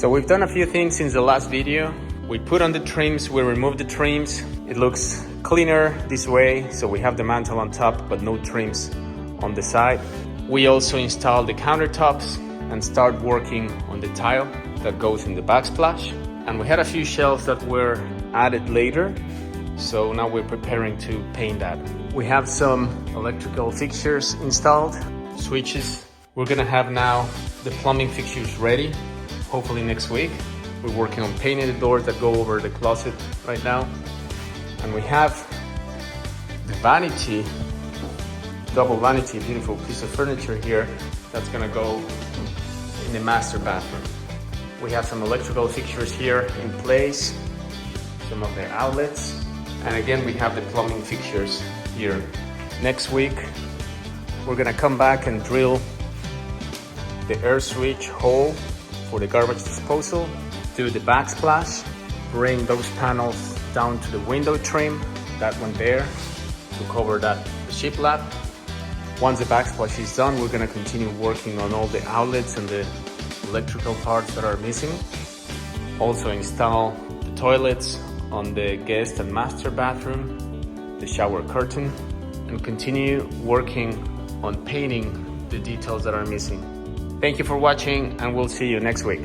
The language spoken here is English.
So we've done a few things since the last video. We put on the trims, we removed the trims. It looks cleaner this way, so we have the mantle on top but no trims on the side. We also installed the countertops and start working on the tile that goes in the backsplash. And we had a few shelves that were added later, so now we're preparing to paint that. We have some electrical fixtures installed, switches. We're gonna have now the plumbing fixtures ready, hopefully next week. We're working on painting the doors that go over the closet right now. And we have the vanity, double vanity, beautiful piece of furniture here that's gonna go in the master bathroom. We have some electrical fixtures here in place, some of the outlets, and again we have the plumbing fixtures here. Next week we're gonna come back and drill the air switch hole for the garbage disposal, do the backsplash, bring those panels down to the window trim, that one there, to cover that shiplap. Once the backsplash is done, we're gonna continue working on all the outlets and the electrical parts that are missing. Also install the toilets on the guest and master bathroom, the shower curtain, and continue working on painting the details that are missing. Thank you for watching, and we'll see you next week.